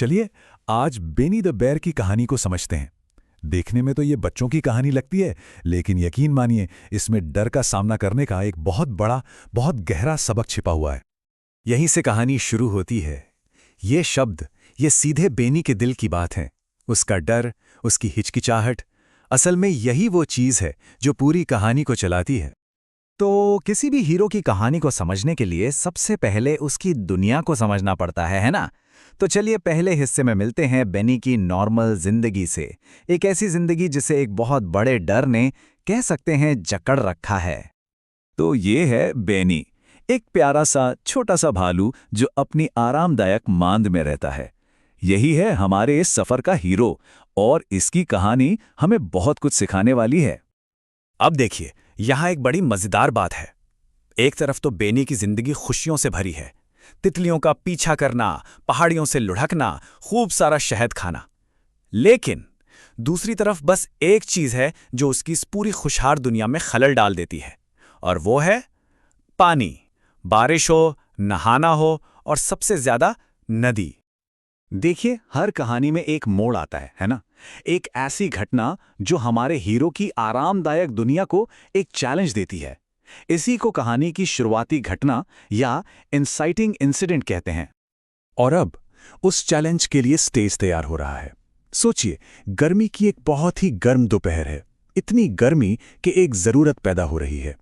चलिए आज Beni the bare की कहानी को समझते हैं। देखने में तो ये बच्चों की कहानी लगती है, लेकिन यकीन मानिए इसमें डर का सामना करने का एक बहुत बड़ा, बहुत गहरा सबक छिपा हुआ है। यहीं से कहानी शुरू होती है। ये शब्द, ये सीधे बेनी के दिल की बात है। उसका डर, उसकी हिचकिचाहट, असल में यही वो चीज़ है जो पूरी कहानी को चलाती है। तो किसी भी हीरो की कहानी को समझने के लिए सबसे पहले उसकी दुनिया को समझना पड़ता है ना? तो चलिए पहले हिस्से में मिलते हैं बेनी की नॉर्मल जिंदगी से। एक ऐसी जिंदगी जिसे एक बहुत बड़े डर ने, कह सकते हैं, जकड़ रखा है। तो ये है बेनी, एक प्यारा सा छोटा सा भालू जो अपनी आरामदायक मांद में रहता है। यही है हमारे इस सफर का हीरो, और इसकी कहानी हमें बहुत कुछ सिखाने वाली है। अब देखिए, यहाँ एक बड़ी मजेदार बात है। एक तरफ तो बेनी की जिंदगी खुशियों से भरी है, तितलियों का पीछा करना, पहाड़ियों से लुढ़कना, खूब सारा शहद खाना। लेकिन दूसरी तरफ बस एक चीज है जो उसकी इस पूरी खुशहाल दुनिया में खलल डाल देती है, और वो है पानी। बारिश हो, नहाना हो, और सबसे ज्यादा नदी। देखिए, हर कहानी में एक मोड़ आता है ना? एक ऐसी घटना जो हमारे हीरो की आरामदायक दुनिया को एक चैलेंज देती है। इसी को कहानी की शुरुआती घटना या इंसाइटिंग इंसिडेंट कहते हैं। और अब उस चैलेंज के लिए स्टेज तैयार हो रहा है। सोचिए, गर्मी की एक बहुत ही गर्म दोपहर है। इतनी गर्मी कि एक जरूरत पैदा हो रही है।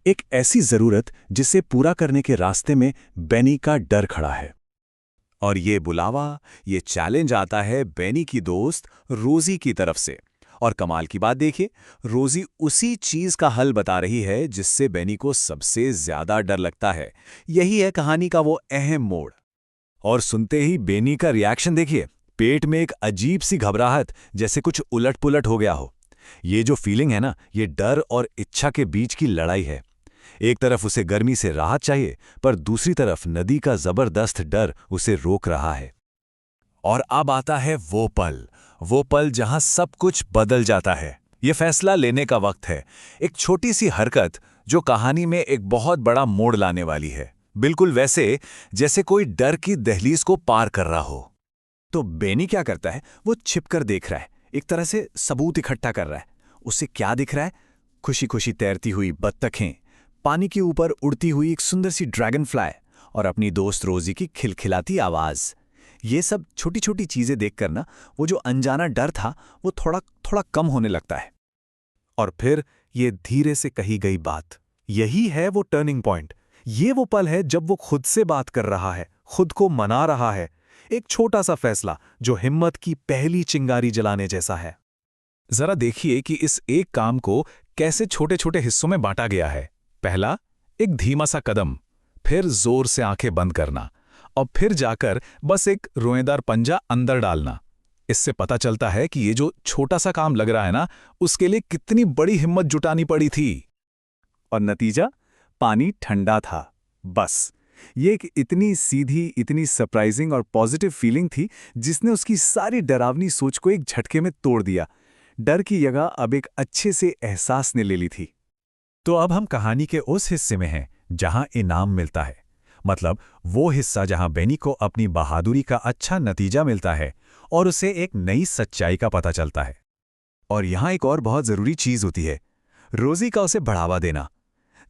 एक ऐसी जरूरत जिसे पूरा करने के रास्ते में बेनी का डर खड़ा है। और ये बुलावा, ये चैलेंज आता है बेनी की दोस्त रोजी की तरफ से। और कमाल की बात देखिए, रोजी उसी चीज का हल बता रही है जिससे बेनी को सबसे ज्यादा डर लगता है। यही है कहानी का वो अहम मोड़। और सुनते ही बेनी का रिएक्शन देखिए, पेट में एक अजीब सी घबराहट, जैसे कुछ उलट-पुलट हो गया हो। ये जो फीलिंग है ना, ये डर और इच्छा के बीच की लड़ाई है। एक तरफ उसे गर्मी से राहत चाहिए, पर दूसरी तरफ नदी का जबरदस्त डर उसे रोक रहा है। और अब आता है वो पल जहां सब कुछ बदल जाता है। ये फैसला लेने का वक्त है। एक छोटी सी हरकत जो कहानी में एक बहुत बड़ा मोड़ लाने वाली है। बिल्कुल वैसे जैसे कोई डर की दहलीज को पार कर रहा हो। तो बेनी क्या करता है? वो छिपकर देख रहा है, एक तरह से सबूत इकट्ठा कर रहा है। उसे क्या दिख रहा है? खुशी खुशी तैरती हुई बत्तखें, पानी के ऊपर उड़ती हुई एक सुंदर सी ड्रैगन फ्लाई, और अपनी दोस्त रोजी की खिलखिलाती आवाज। ये सब छोटी छोटी चीजें देखकर ना, वो जो अनजाना डर था वो थोड़ा थोड़ा कम होने लगता है। और फिर ये धीरे से कही गई बात, यही है वो टर्निंग पॉइंट। ये वो पल है जब वो खुद से बात कर रहा है, खुद को मना रहा है। एक छोटा सा फैसला जो हिम्मत की पहली चिंगारी जलाने जैसा है। जरा देखिए कि इस एक काम को कैसे छोटे छोटे हिस्सों में बांटा गया है। पहला, एक धीमा सा कदम, फिर जोर से आंखें बंद करना, और फिर जाकर बस एक रोएदार पंजा अंदर डालना। इससे पता चलता है कि ये जो छोटा सा काम लग रहा है ना, उसके लिए कितनी बड़ी हिम्मत जुटानी पड़ी थी। और नतीजा, पानी ठंडा था। बस ये एक इतनी सीधी, इतनी सरप्राइजिंग और पॉजिटिव फीलिंग थी जिसने उसकी सारी डरावनी सोच को एक झटके में तोड़ दिया। डर की जगह अब एक अच्छे से एहसास ने ले ली थी। तो अब हम कहानी के उस हिस्से में हैं जहां इनाम मिलता है। मतलब वो हिस्सा जहां बेनी को अपनी बहादुरी का अच्छा नतीजा मिलता है और उसे एक नई सच्चाई का पता चलता है। और यहां एक और बहुत जरूरी चीज होती है, रोजी का उसे बढ़ावा देना।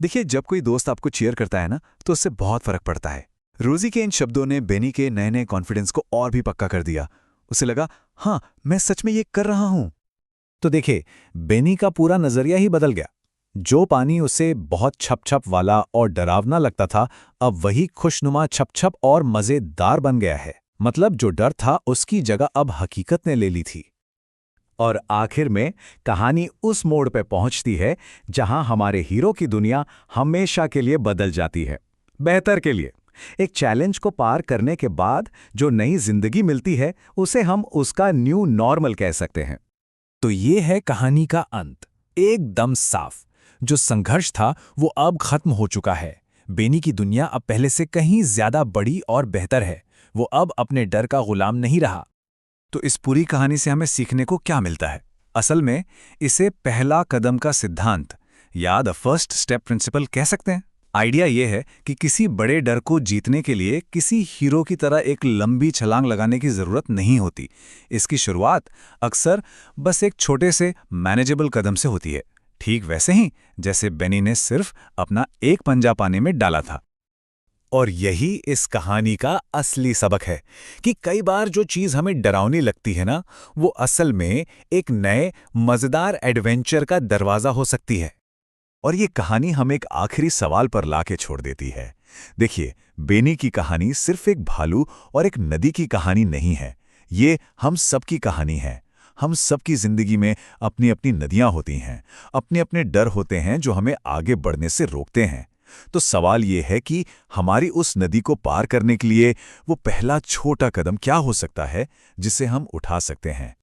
देखिए, जब कोई दोस्त आपको चीयर करता है ना, तो उससे बहुत फर्क पड़ता है। रोजी के इन शब्दों ने बेनी के नए नए कॉन्फिडेंस को और भी पक्का कर दिया। उसे लगा, हाँ, मैं सच में ये कर रहा हूं। तो देखिए, बेनी का पूरा नजरिया ही बदल गया। जो पानी उसे बहुत छप-छप वाला और डरावना लगता था, अब वही खुशनुमा, छप-छप और मजेदार बन गया है। मतलब जो डर था उसकी जगह अब हकीकत ने ले ली थी। और आखिर में कहानी उस मोड़ पे पहुंचती है जहां हमारे हीरो की दुनिया हमेशा के लिए बदल जाती है, बेहतर के लिए। एक चैलेंज को पार करने के बाद जो नई जिंदगी मिलती है, उसे हम उसका न्यू नॉर्मल कह सकते हैं। तो ये है कहानी का अंत, एकदम साफ। जो संघर्ष था वो अब खत्म हो चुका है। बेनी की दुनिया अब पहले से कहीं ज्यादा बड़ी और बेहतर है। वो अब अपने डर का गुलाम नहीं रहा। तो इस पूरी कहानी से हमें सीखने को क्या मिलता है? असल में इसे पहला कदम का सिद्धांत या द फर्स्ट स्टेप प्रिंसिपल कह सकते हैं। आइडिया ये है कि किसी बड़े डर को जीतने के लिए किसी हीरो की तरह एक लंबी छलांग लगाने की ज़रूरत नहीं होती। इसकी शुरुआत अक्सर बस एक छोटे से मैनेजेबल कदम से होती है, ठीक वैसे ही जैसे बेनी ने सिर्फ अपना एक पंजा पानी में डाला था। और यही इस कहानी का असली सबक है कि कई बार जो चीज़ हमें डरावनी लगती है ना, वो असल में एक नए मज़ेदार एडवेंचर का दरवाज़ा हो सकती है। और ये कहानी हमें एक आखिरी सवाल पर लाके छोड़ देती है। देखिए, बेनी की कहानी सिर्फ एक भालू और एक नदी की कहानी नहीं है, ये हम सबकी कहानी है। हम सबकी जिंदगी में अपनी अपनी नदियां होती हैं, अपने अपने डर होते हैं जो हमें आगे बढ़ने से रोकते हैं। तो सवाल ये है कि हमारी उस नदी को पार करने के लिए वो पहला छोटा कदम क्या हो सकता है जिसे हम उठा सकते हैं।